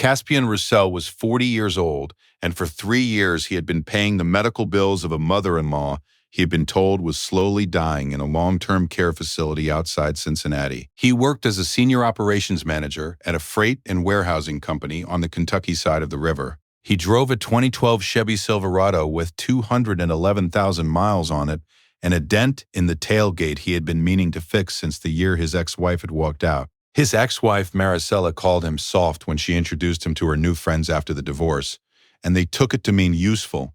Caspian Roussel was 40 years old, and for 3 years he had been paying the medical bills of a mother-in-law he had been told was slowly dying in a long-term care facility outside Cincinnati. He worked as a senior operations manager at a freight and warehousing company on the Kentucky side of the river. He drove a 2012 Chevy Silverado with 211,000 miles on it and a dent in the tailgate he had been meaning to fix since the year his ex-wife had walked out. His ex-wife, Maricela, called him soft when she introduced him to her new friends after the divorce, and they took it to mean useful,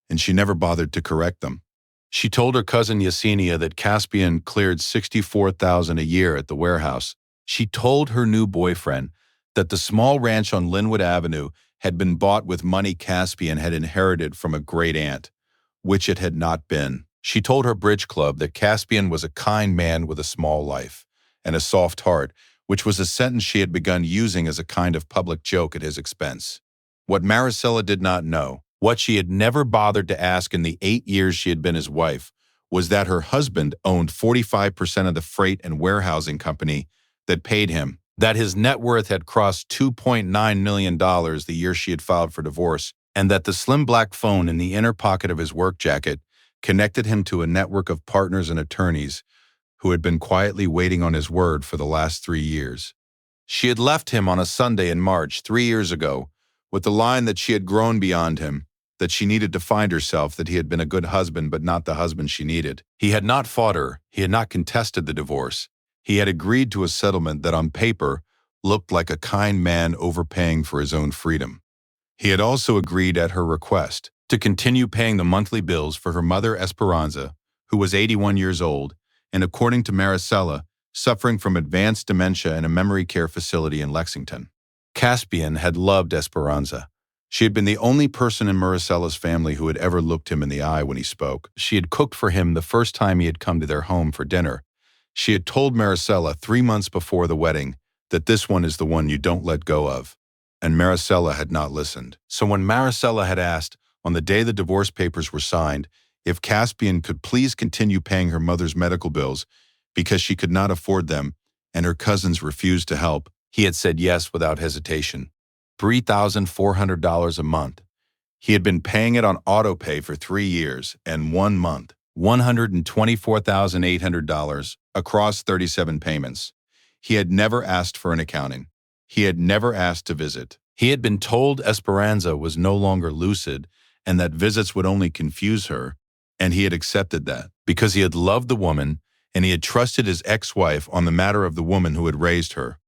and she never bothered to correct them. She told her cousin Yesenia that Caspian cleared $64,000 a year at the warehouse. She told her new boyfriend that the small ranch on Linwood Avenue had been bought with money Caspian had inherited from a great aunt, which it had not been. She told her bridge club that Caspian was a kind man with a small life and a soft heart, which was a sentence she had begun using as a kind of public joke at his expense. What Maricela did not know, what she had never bothered to ask in the 8 years she had been his wife, was that her husband owned 45% of the freight and warehousing company that paid him, that his net worth had crossed $2.9 million the year she had filed for divorce, and that the slim black phone in the inner pocket of his work jacket connected him to a network of partners and attorneys who had been quietly waiting on his word for the last 3 years. She had left him on a Sunday in March 3 years ago with the line that she had grown beyond him, that she needed to find herself, that he had been a good husband but not the husband she needed. He had not fought her. He had not contested the divorce. He had agreed to a settlement that on paper looked like a kind man overpaying for his own freedom. He had also agreed at her request to continue paying the monthly bills for her mother Esperanza, who was 81 years old, and according to Maricela, suffering from advanced dementia in a memory care facility in Lexington. Caspian had loved Esperanza. She had been the only person in Maricela's family who had ever looked him in the eye when he spoke. She had cooked for him the first time he had come to their home for dinner. She had told Maricela 3 months before the wedding that this one is the one you don't let go of, and Maricela had not listened. So when Maricela had asked, on the day the divorce papers were signed, if Caspian could please continue paying her mother's medical bills because she could not afford them and her cousins refused to help, he had said yes without hesitation. $3,400 a month. He had been paying it on auto pay for 3 years and 1 month, $124,800 across 37 payments. He had never asked for an accounting. He had never asked to visit. He had been told Esperanza was no longer lucid and that visits would only confuse her, and he had accepted that because he had loved the woman and he had trusted his ex-wife on the matter of the woman who had raised her.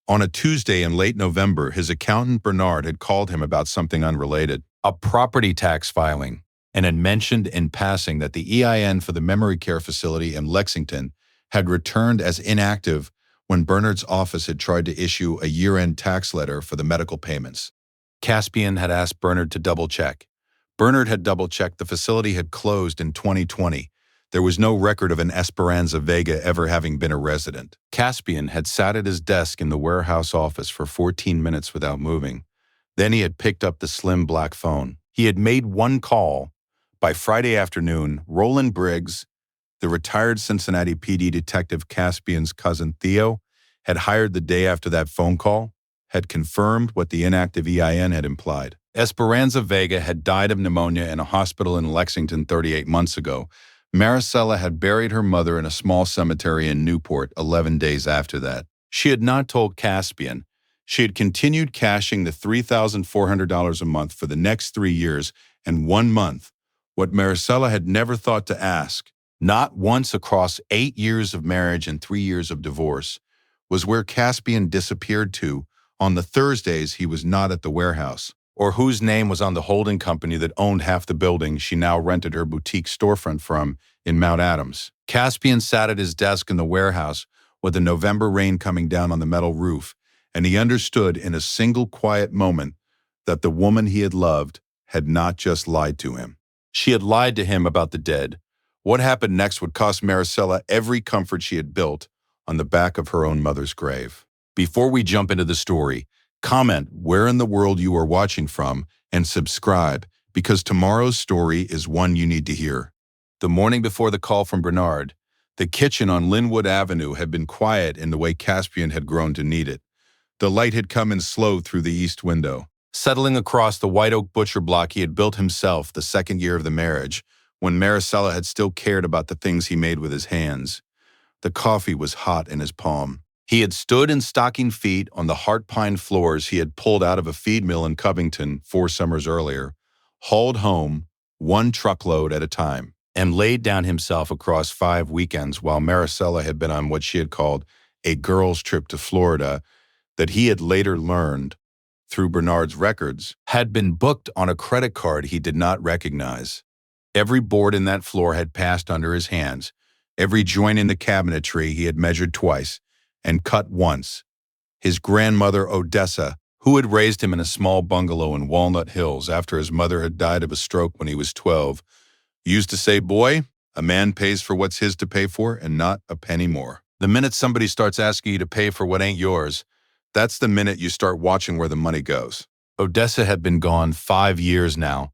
On a Tuesday in late November, his accountant Bernard had called him about something unrelated, a property tax filing, and had mentioned in passing that the EIN for the memory care facility in Lexington had returned as inactive when Bernard's office had tried to issue a year-end tax letter for the medical payments. Caspian had asked Bernard to double-check. Bernard had double-checked the facility had closed in 2020. There was no record of an Esperanza Vega ever having been a resident. Caspian had sat at his desk in the warehouse office for 14 minutes without moving. Then he had picked up the slim black phone. He had made one call. By Friday afternoon, Roland Briggs, the retired Cincinnati PD detective Caspian's cousin Theo, had hired the day after that phone call, had confirmed what the inactive EIN had implied. Esperanza Vega had died of pneumonia in a hospital in Lexington 38 months ago. Maricela had buried her mother in a small cemetery in Newport 11 days after that. She had not told Caspian. She had continued cashing the $3,400 a month for the next 3 years and 1 month, what Maricela had never thought to ask, not once across 8 years of marriage and 3 years of divorce, was where Caspian disappeared to on the Thursdays he was not at the warehouse, or whose name was on the holding company that owned half the building she now rented her boutique storefront from in Mount Adams. Caspian sat at his desk in the warehouse with the November rain coming down on the metal roof, and he understood in a single quiet moment that the woman he had loved had not just lied to him. She had lied to him about the dead. What happened next would cost Maricela every comfort she had built on the back of her own mother's grave. Before we jump into the story, comment where in the world you are watching from and subscribe because tomorrow's story is one you need to hear. The morning before the call from Bernard, the kitchen on Linwood Avenue had been quiet in the way Caspian had grown to need it. The light had come in slow through the east window, settling across the white oak butcher block he had built himself the second year of the marriage, when Maricela had still cared about the things he made with his hands. The coffee was hot in his palm. He had stood in stocking feet on the heart pine floors he had pulled out of a feed mill in Covington 4 summers earlier, hauled home one truckload at a time, and laid down himself across 5 weekends while Maricela had been on what she had called a girls' trip to Florida that he had later learned, through Bernard's records, had been booked on a credit card he did not recognize. Every board in that floor had passed under his hands. Every joint in the cabinetry he had measured twice and cut once. His grandmother, Odessa, who had raised him in a small bungalow in Walnut Hills after his mother had died of a stroke when he was 12, used to say, "Boy, a man pays for what's his to pay for and not a penny more." The minute somebody starts asking you to pay for what ain't yours, that's the minute you start watching where the money goes. Odessa had been gone 5 years now,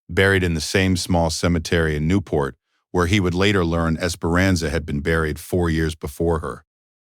buried in the same small cemetery in Newport, where he would later learn Esperanza had been buried 4 years before her.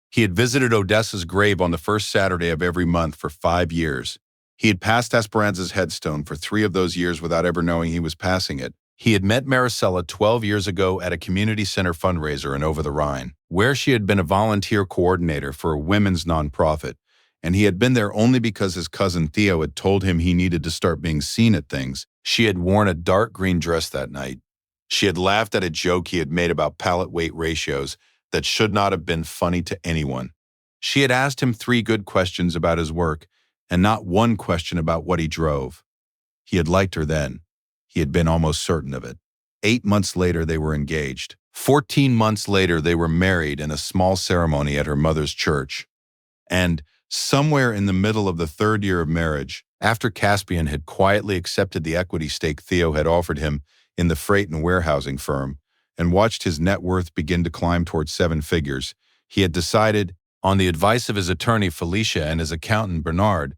He had visited Odessa's grave on the first Saturday of every month for 5 years. He had passed Esperanza's headstone for 3 of those years without ever knowing he was passing it. He had met Maricela 12 years ago at a community center fundraiser in Over the Rhine, where she had been a volunteer coordinator for a women's nonprofit, and he had been there only because his cousin Theo had told him he needed to start being seen at things. She had worn a dark green dress that night. She had laughed at a joke he had made about pallet weight ratios that should not have been funny to anyone. She had asked him 3 good questions about his work, and not one question about what he drove. He had liked her then. He had been almost certain of it. 8 months later, they were engaged. 14 months later, they were married in a small ceremony at her mother's church. And somewhere in the middle of the 3rd year of marriage, after Caspian had quietly accepted the equity stake Theo had offered him in the freight and warehousing firm, and watched his net worth begin to climb towards 7 figures, he had decided, on the advice of his attorney Felicia and his accountant Bernard,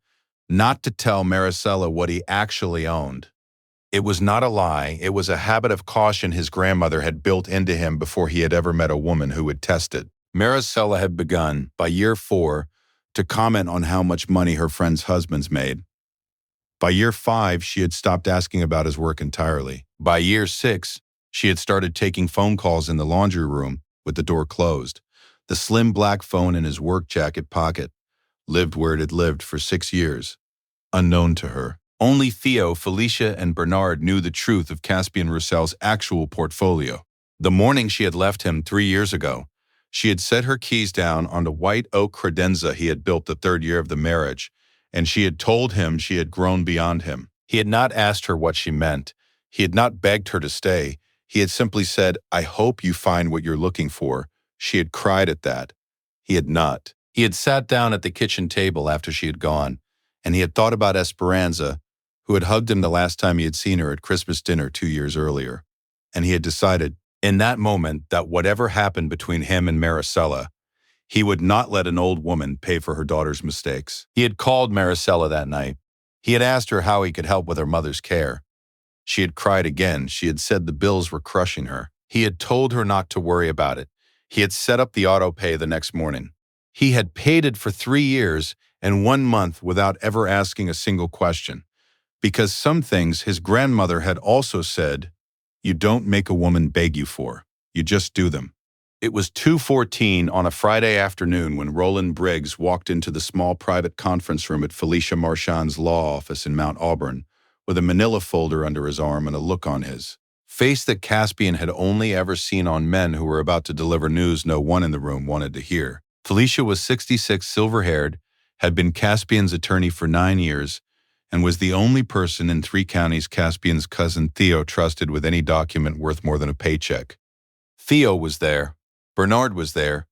not to tell Maricela what he actually owned. It was not a lie, it was a habit of caution his grandmother had built into him before he had ever met a woman who would test it. Maricela had begun, by year 4, to comment on how much money her friends' husbands made. By year 5, she had stopped asking about his work entirely. By year 6, she had started taking phone calls in the laundry room with the door closed. The slim black phone in his work jacket pocket lived where it had lived for 6 years, unknown to her. Only Theo, Felicia, and Bernard knew the truth of Caspian Roussel's actual portfolio. The morning she had left him 3 years ago, she had set her keys down on the white oak credenza he had built the 3rd year of the marriage, and she had told him she had grown beyond him. He had not asked her what she meant. He had not begged her to stay. He had simply said, "I hope you find what you're looking for." She had cried at that. He had not. He had sat down at the kitchen table after she had gone, and he had thought about Esperanza, who had hugged him the last time he had seen her at Christmas dinner 2 years earlier. And he had decided, in that moment, that whatever happened between him and Maricela, he would not let an old woman pay for her daughter's mistakes. He had called Maricela that night. He had asked her how he could help with her mother's care. She had cried again. She had said the bills were crushing her. He had told her not to worry about it. He had set up the auto pay the next morning. He had paid it for 3 years and 1 month without ever asking a single question. Because some things his grandmother had also said, you don't make a woman beg you for. You just do them. It was 2:14 on a Friday afternoon when Roland Briggs walked into the small private conference room at Felicia Marchand's law office in Mount Auburn, with a manila folder under his arm and a look on his face that Caspian had only ever seen on men who were about to deliver news no one in the room wanted to hear. Felicia was 66, silver-haired, had been Caspian's attorney for 9 years, and was the only person in 3 counties Caspian's cousin Theo trusted with any document worth more than a paycheck. Theo was there. Bernard was there.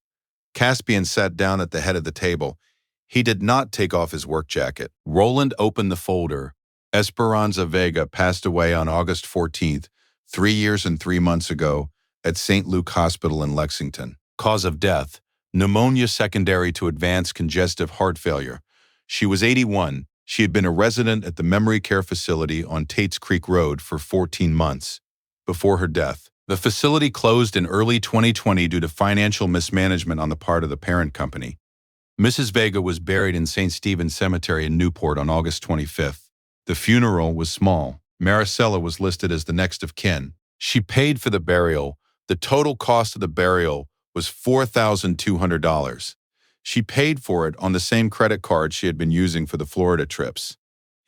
Caspian sat down at the head of the table. He did not take off his work jacket. Roland opened the folder. Esperanza Vega passed away on August 14th, 3 years and 3 months ago, at St. Luke Hospital in Lexington. Cause of death: pneumonia secondary to advanced congestive heart failure. She was 81. She had been a resident at the memory care facility on Tates Creek Road for 14 months. Before her death, the facility closed in early 2020 due to financial mismanagement on the part of the parent company. Mrs. Vega was buried in St. Stephen's Cemetery in Newport on August 25th. The funeral was small. Maricela was listed as the next of kin. She paid for the burial. The total cost of the burial was $4,200. She paid for it on the same credit card she had been using for the Florida trips.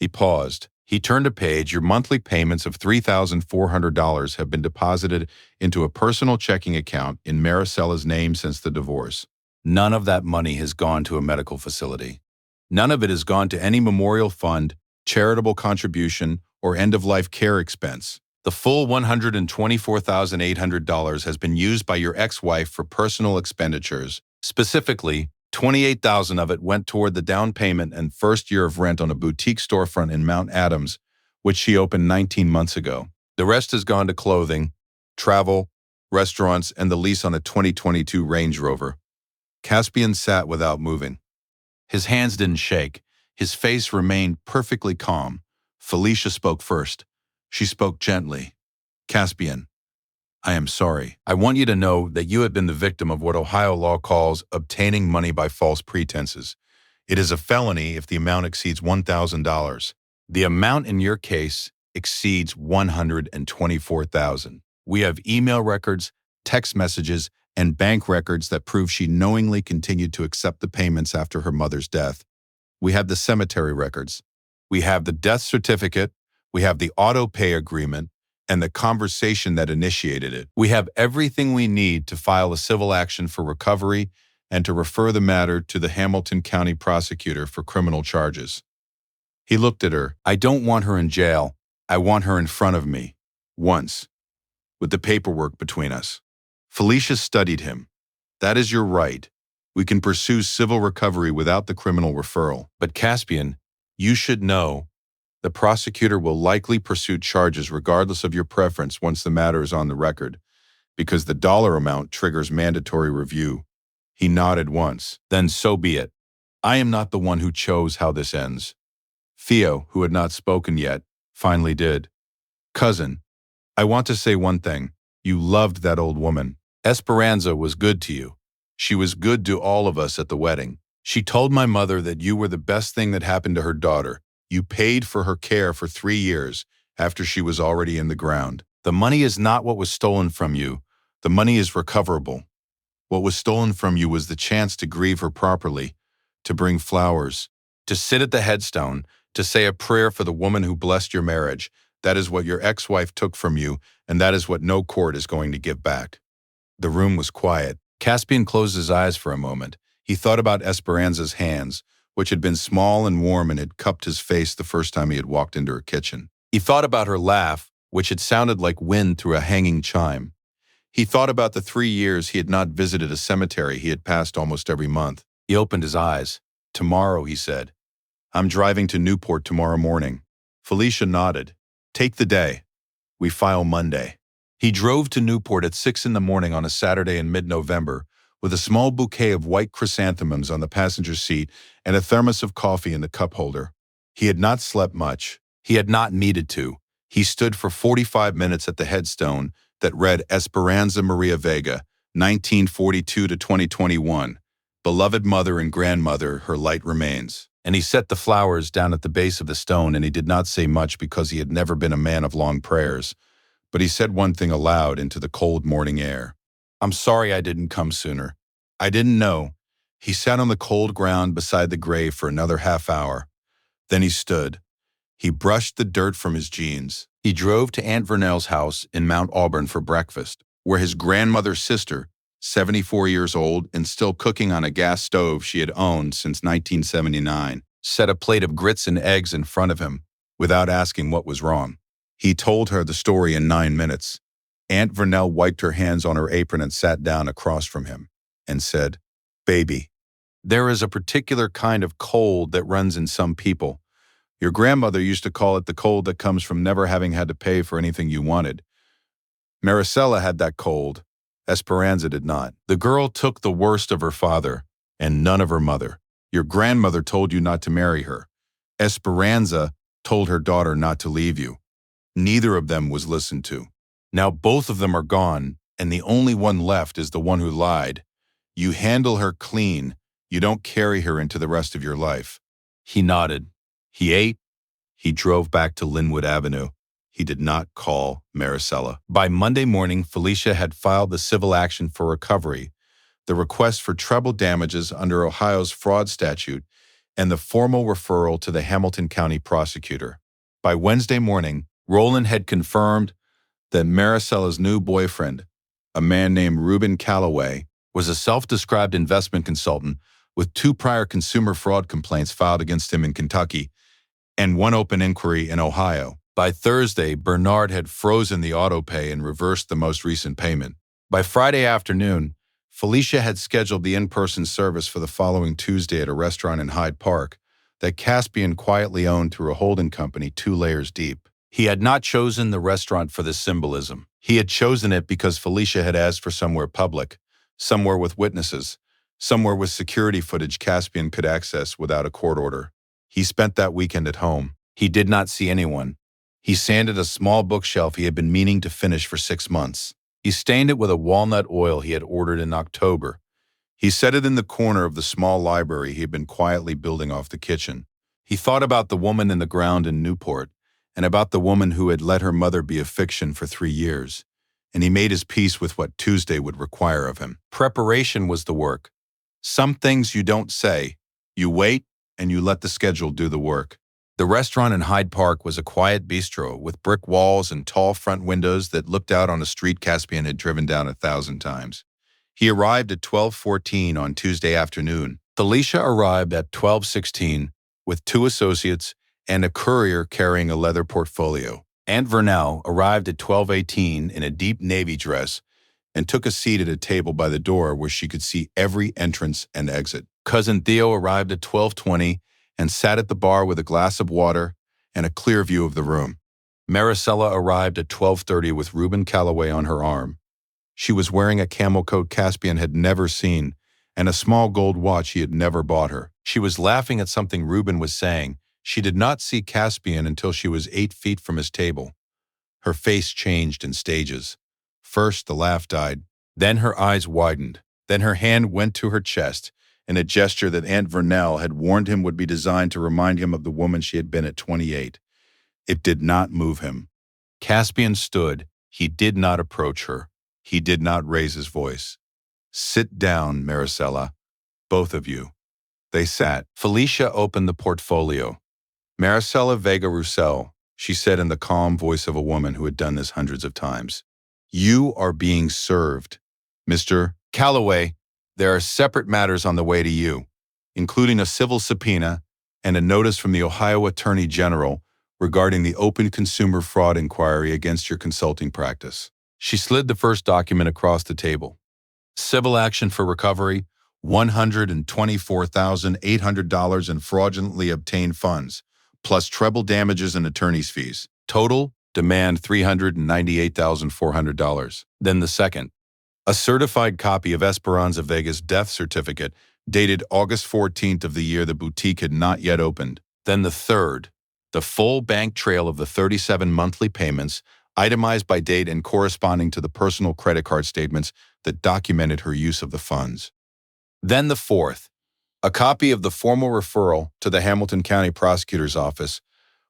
He paused. He turned a page. Your monthly payments of $3,400 have been deposited into a personal checking account in Maricela's name since the divorce. None of that money has gone to a medical facility. None of it has gone to any memorial fund, charitable contribution, or end-of-life care expense. The full $124,800 has been used by your ex-wife for personal expenditures. Specifically, $28,000 of it went toward the down payment and first year of rent on a boutique storefront in Mount Adams, which she opened 19 months ago. The rest has gone to clothing, travel, restaurants, and the lease on a 2022 Range Rover. Caspian sat without moving. His hands didn't shake. His face remained perfectly calm. Felicia spoke first. She spoke gently. Caspian, I am sorry. I want you to know that you have been the victim of what Ohio law calls obtaining money by false pretenses. It is a felony if the amount exceeds $1,000. The amount in your case exceeds $124,000. We have email records, text messages, and bank records that prove she knowingly continued to accept the payments after her mother's death. We have the cemetery records. We have the death certificate. We have the auto pay agreement and the conversation that initiated it. We have everything we need to file a civil action for recovery and to refer the matter to the Hamilton County prosecutor for criminal charges. He looked at her. I don't want her in jail. I want her in front of me. Once. With the paperwork between us. Felicia studied him. That is your right. We can pursue civil recovery without the criminal referral. But Caspian, you should know, the prosecutor will likely pursue charges regardless of your preference once the matter is on the record, because the dollar amount triggers mandatory review. He nodded once. Then so be it. I am not the one who chose how this ends. Theo, who had not spoken yet, finally did. Cousin, I want to say one thing. You loved that old woman. Esperanza was good to you. She was good to all of us at the wedding. She told my mother that you were the best thing that happened to her daughter. You paid for her care for 3 years after she was already in the ground. The money is not what was stolen from you. The money is recoverable. What was stolen from you was the chance to grieve her properly, to bring flowers, to sit at the headstone, to say a prayer for the woman who blessed your marriage. That is what your ex-wife took from you, and that is what no court is going to give back. The room was quiet. Caspian closed his eyes for a moment. He thought about Esperanza's hands, which had been small and warm and had cupped his face the first time he had walked into her kitchen. He thought about her laugh, which had sounded like wind through a hanging chime. He thought about the 3 years he had not visited a cemetery he had passed almost every month. He opened his eyes. Tomorrow, he said. I'm driving to Newport tomorrow morning. Felicia nodded. Take the day. We file Monday. He drove to Newport at 6 in the morning on a Saturday in mid-November with a small bouquet of white chrysanthemums on the passenger seat and a thermos of coffee in the cup holder. He had not slept much. He had not needed to. He stood for 45 minutes at the headstone that read Esperanza Maria Vega, 1942 to 2021. Beloved mother and grandmother, her light remains. And he set the flowers down at the base of the stone, and he did not say much because he had never been a man of long prayers. But he said one thing aloud into the cold morning air. I'm sorry I didn't come sooner. I didn't know. He sat on the cold ground beside the grave for another half hour. Then he stood. He brushed the dirt from his jeans. He drove to Aunt Vernell's house in Mount Auburn for breakfast, where his grandmother's sister, 74 years old and still cooking on a gas stove she had owned since 1979, set a plate of grits and eggs in front of him without asking what was wrong. He told her the story in 9 minutes. Aunt Vernell wiped her hands on her apron and sat down across from him and said, Baby, there is a particular kind of cold that runs in some people. Your grandmother used to call it the cold that comes from never having had to pay for anything you wanted. Maricela had that cold. Esperanza did not. The girl took the worst of her father and none of her mother. Your grandmother told you not to marry her. Esperanza told her daughter not to leave you. Neither of them was listened to. Now both of them are gone, and the only one left is the one who lied. You handle her clean. You don't carry her into the rest of your life." He nodded. He ate. He drove back to Linwood Avenue. He did not call Maricela. By Monday morning, Felicia had filed the civil action for recovery, the request for treble damages under Ohio's fraud statute, and the formal referral to the Hamilton County prosecutor. By Wednesday morning, Roland had confirmed that Maricela's new boyfriend, a man named Reuben Calloway, was a self-described investment consultant with 2 prior consumer fraud complaints filed against him in Kentucky and 1 open inquiry in Ohio. By Thursday, Bernard had frozen the autopay and reversed the most recent payment. By Friday afternoon, Felicia had scheduled the in-person service for the following Tuesday at a restaurant in Hyde Park that Caspian quietly owned through a holding company 2 layers deep. He had not chosen the restaurant for this symbolism. He had chosen it because Felicia had asked for somewhere public, somewhere with witnesses, somewhere with security footage Caspian could access without a court order. He spent that weekend at home. He did not see anyone. He sanded a small bookshelf he had been meaning to finish for 6 months. He stained it with a walnut oil he had ordered in October. He set it in the corner of the small library he had been quietly building off the kitchen. He thought about the woman in the ground in Newport, and about the woman who had let her mother be a fiction for 3 years, and he made his peace with what Tuesday would require of him. Preparation was the work. Some things you don't say. You wait, and you let the schedule do the work. The restaurant in Hyde Park was a quiet bistro with brick walls and tall front windows that looked out on a street Caspian had driven down 1,000 times. He arrived at 12:14 on Tuesday afternoon. Felicia arrived at 12:16 with 2 associates and a courier carrying a leather portfolio. Aunt Vernell arrived at 12:18 in a deep navy dress and took a seat at a table by the door where she could see every entrance and exit. Cousin Theo arrived at 12:20 and sat at the bar with a glass of water and a clear view of the room. Maricela arrived at 12:30 with Reuben Calloway on her arm. She was wearing a camel coat Caspian had never seen and a small gold watch he had never bought her. She was laughing at something Reuben was saying. She did not see Caspian until she was 8 feet from his table. Her face changed in stages. First, the laugh died. Then her eyes widened. Then her hand went to her chest in a gesture that Aunt Vernell had warned him would be designed to remind him of the woman she had been at 28. It did not move him. Caspian stood. He did not approach her. He did not raise his voice. "Sit down, Maricela, both of you." They sat. Felicia opened the portfolio. "Maricela Vega Roussel," she said in the calm voice of a woman who had done this hundreds of times. "You are being served. Mr. Calloway, there are separate matters on the way to you, including a civil subpoena and a notice from the Ohio Attorney General regarding the open consumer fraud inquiry against your consulting practice." She slid the first document across the table. Civil action for recovery, $124,800 in fraudulently obtained funds, plus treble damages and attorney's fees. Total, demand $398,400. Then the second, a certified copy of Esperanza Vega's death certificate dated August 14th of the year the boutique had not yet opened. Then the third, the full bank trail of the 37 monthly payments, itemized by date and corresponding to the personal credit card statements that documented her use of the funds. Then the fourth, a copy of the formal referral to the Hamilton County Prosecutor's Office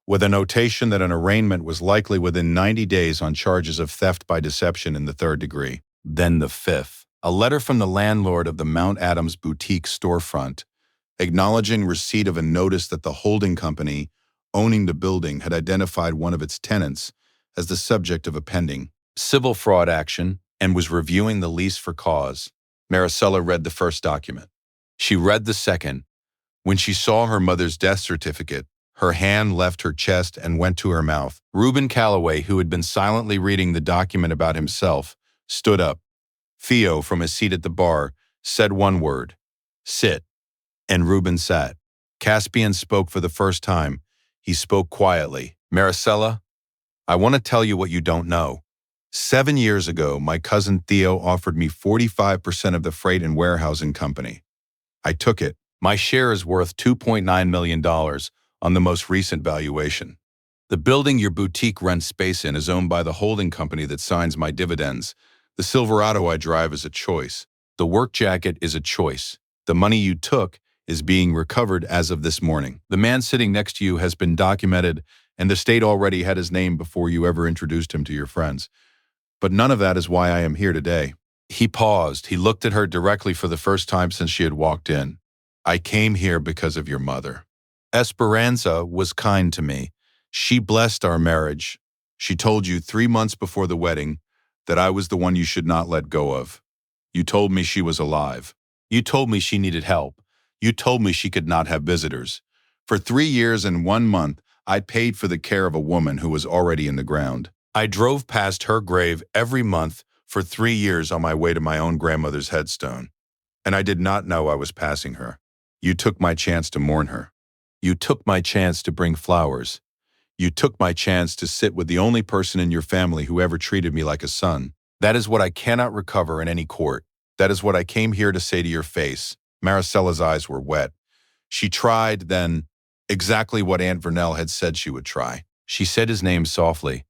with a notation that an arraignment was likely within 90 days on charges of theft by deception in the 3rd degree. Then the fifth, a letter from the landlord of the Mount Adams boutique storefront, acknowledging receipt of a notice that the holding company owning the building had identified one of its tenants as the subject of a pending civil fraud action and was reviewing the lease for cause. Maricela read the first document. She read the second. When she saw her mother's death certificate, her hand left her chest and went to her mouth. Reuben Calloway, who had been silently reading the document about himself, stood up. Theo, from his seat at the bar, said one word, "Sit," and Reuben sat. Caspian spoke for the first time. He spoke quietly. "Maricela, I want to tell you what you don't know. 7 years ago, my cousin Theo offered me 45% of the freight and warehousing company. I took it. My share is worth $2.9 million on the most recent valuation. The building your boutique rents space in is owned by the holding company that signs my dividends. The Silverado I drive is a choice. The work jacket is a choice. The money you took is being recovered as of this morning. The man sitting next to you has been documented, and the state already had his name before you ever introduced him to your friends. But none of that is why I am here today." He paused. He looked at her directly for the first time since she had walked in. "I came here because of your mother. Esperanza was kind to me. She blessed our marriage. She told you 3 months before the wedding that I was the one you should not let go of. You told me she was alive. You told me she needed help. You told me she could not have visitors. For 3 years and 1 month, I paid for the care of a woman who was already in the ground. I drove past her grave every month for 3 years on my way to my own grandmother's headstone. And I did not know I was passing her. You took my chance to mourn her. You took my chance to bring flowers. You took my chance to sit with the only person in your family who ever treated me like a son. That is what I cannot recover in any court. That is what I came here to say to your face." Maricella's eyes were wet. She tried, then, exactly what Aunt Vernell had said she would try. She said his name softly.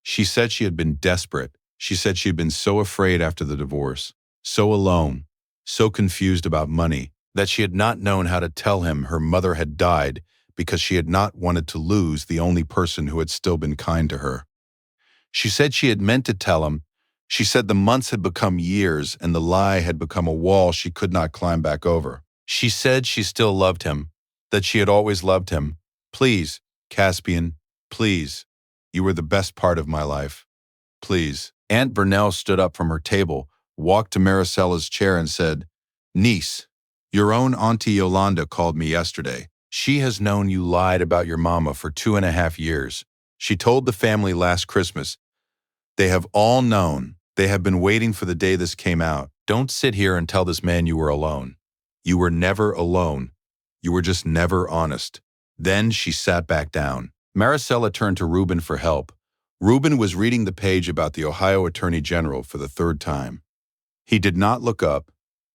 She said she had been desperate. She said she had been so afraid after the divorce, so alone, so confused about money, that she had not known how to tell him her mother had died because she had not wanted to lose the only person who had still been kind to her. She said she had meant to tell him. She said the months had become years and the lie had become a wall she could not climb back over. She said she still loved him, that she had always loved him. "Please, Caspian, please. You were the best part of my life. Please." Aunt Vernell stood up from her table, walked to Maricella's chair and said, "Niece, your own Auntie Yolanda called me yesterday. She has known you lied about your mama for 2.5 years. She told the family last Christmas. They have all known. They have been waiting for the day this came out. Don't sit here and tell this man you were alone. You were never alone. You were just never honest." Then she sat back down. Maricela turned to Reuben for help. Reuben was reading the page about the Ohio Attorney General for the 3rd time. He did not look up.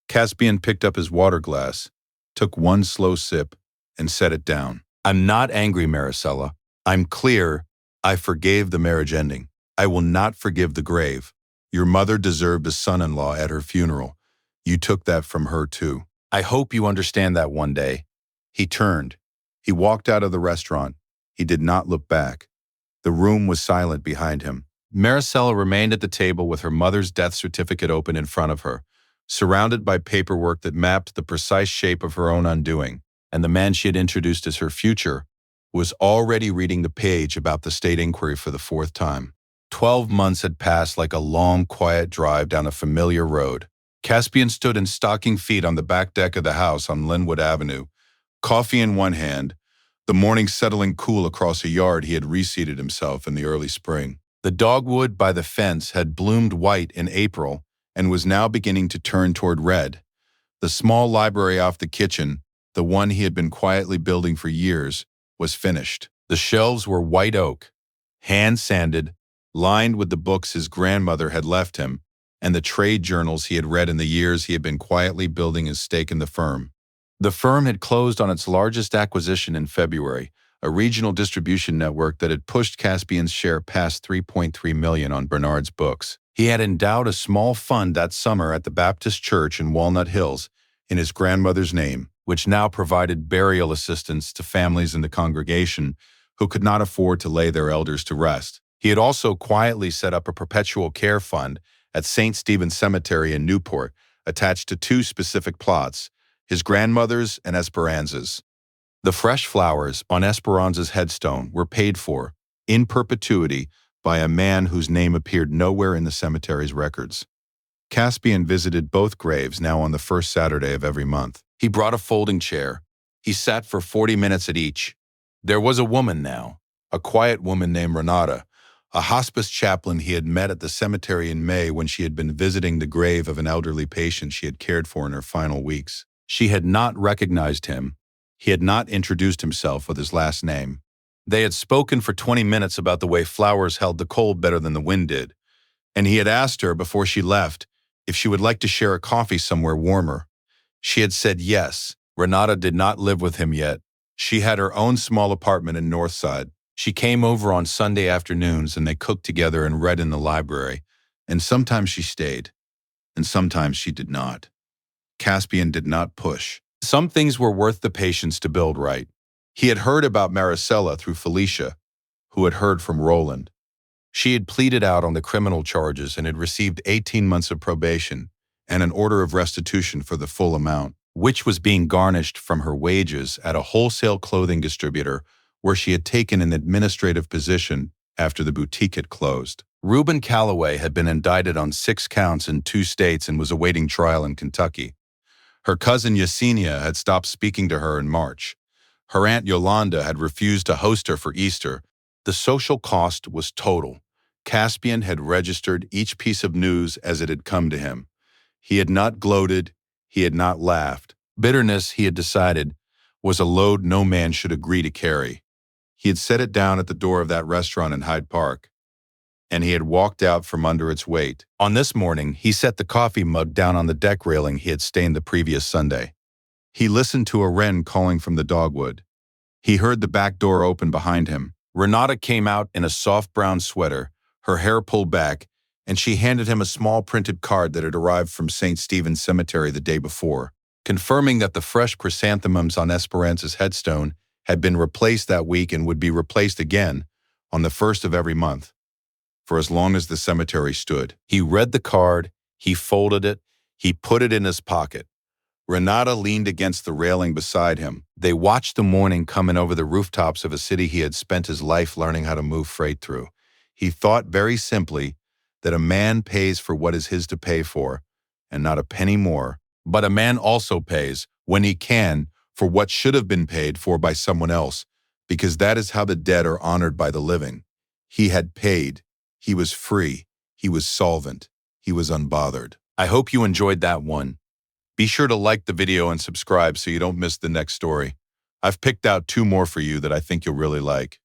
Caspian picked up his water glass, took one slow sip, and set it down. "I'm not angry, Maricela. I'm clear. I forgave the marriage ending. I will not forgive the grave. Your mother deserved a son-in-law at her funeral. You took that from her too. I hope you understand that one day." He turned. He walked out of the restaurant. He did not look back. The room was silent behind him. Maricela remained at the table with her mother's death certificate open in front of her, surrounded by paperwork that mapped the precise shape of her own undoing, and the man she had introduced as her future was already reading the page about the state inquiry for the 4th time. 12 months had passed like a long, quiet drive down a familiar road. Caspian stood in stocking feet on the back deck of the house on Linwood Avenue, coffee in one hand, the morning settling cool across a yard he had reseated himself in the early spring. The dogwood by the fence had bloomed white in April and was now beginning to turn toward red. The small library off the kitchen, the one he had been quietly building for years, was finished. The shelves were white oak, hand-sanded, lined with the books his grandmother had left him, and the trade journals he had read in the years he had been quietly building his stake in the firm. The firm had closed on its largest acquisition in February, a regional distribution network that had pushed Caspian's share past $3.3 million on Bernard's books. He had endowed a small fund that summer at the Baptist Church in Walnut Hills in his grandmother's name, which now provided burial assistance to families in the congregation who could not afford to lay their elders to rest. He had also quietly set up a perpetual care fund at St. Stephen's Cemetery in Newport, attached to 2 specific plots, his grandmother's and Esperanza's. The fresh flowers on Esperanza's headstone were paid for, in perpetuity, by a man whose name appeared nowhere in the cemetery's records. Caspian visited both graves now on the first Saturday of every month. He brought a folding chair. He sat for 40 minutes at each. There was a woman now, a quiet woman named Renata, a hospice chaplain he had met at the cemetery in May when she had been visiting the grave of an elderly patient she had cared for in her final weeks. She had not recognized him. He had not introduced himself with his last name. They had spoken for 20 minutes about the way flowers held the cold better than the wind did, and he had asked her before she left if she would like to share a coffee somewhere warmer. She had said yes. Renata did not live with him yet. She had her own small apartment in Northside. She came over on Sunday afternoons and they cooked together and read in the library, and sometimes she stayed, and sometimes she did not. Caspian did not push. Some things were worth the patience to build right. He had heard about Maricela through Felicia, who had heard from Roland. She had pleaded out on the criminal charges and had received 18 months of probation and an order of restitution for the full amount, which was being garnished from her wages at a wholesale clothing distributor where she had taken an administrative position after the boutique had closed. Reuben Calloway had been indicted on 6 counts in 2 states and was awaiting trial in Kentucky. Her cousin Yesenia had stopped speaking to her in March. Her aunt Yolanda had refused to host her for Easter. The social cost was total. Caspian had registered each piece of news as it had come to him. He had not gloated, he had not laughed. Bitterness, he had decided, was a load no man should agree to carry. He had set it down at the door of that restaurant in Hyde Park, and he had walked out from under its weight. On this morning, he set the coffee mug down on the deck railing he had stained the previous Sunday. He listened to a wren calling from the dogwood. He heard the back door open behind him. Renata came out in a soft brown sweater, her hair pulled back, and she handed him a small printed card that had arrived from St. Stephen's Cemetery the day before, confirming that the fresh chrysanthemums on Esperanza's headstone had been replaced that week and would be replaced again on the 1st of every month, for as long as the cemetery stood. He read the card, he folded it, he put it in his pocket. Renata leaned against the railing beside him. They watched the morning coming over the rooftops of a city he had spent his life learning how to move freight through. He thought very simply that a man pays for what is his to pay for, and not a penny more. But a man also pays, when he can, for what should have been paid for by someone else, because that is how the dead are honored by the living. He had paid. He was free. He was solvent. He was unbothered. I hope you enjoyed that one. Be sure to like the video and subscribe so you don't miss the next story. I've picked out 2 more for you that I think you'll really like.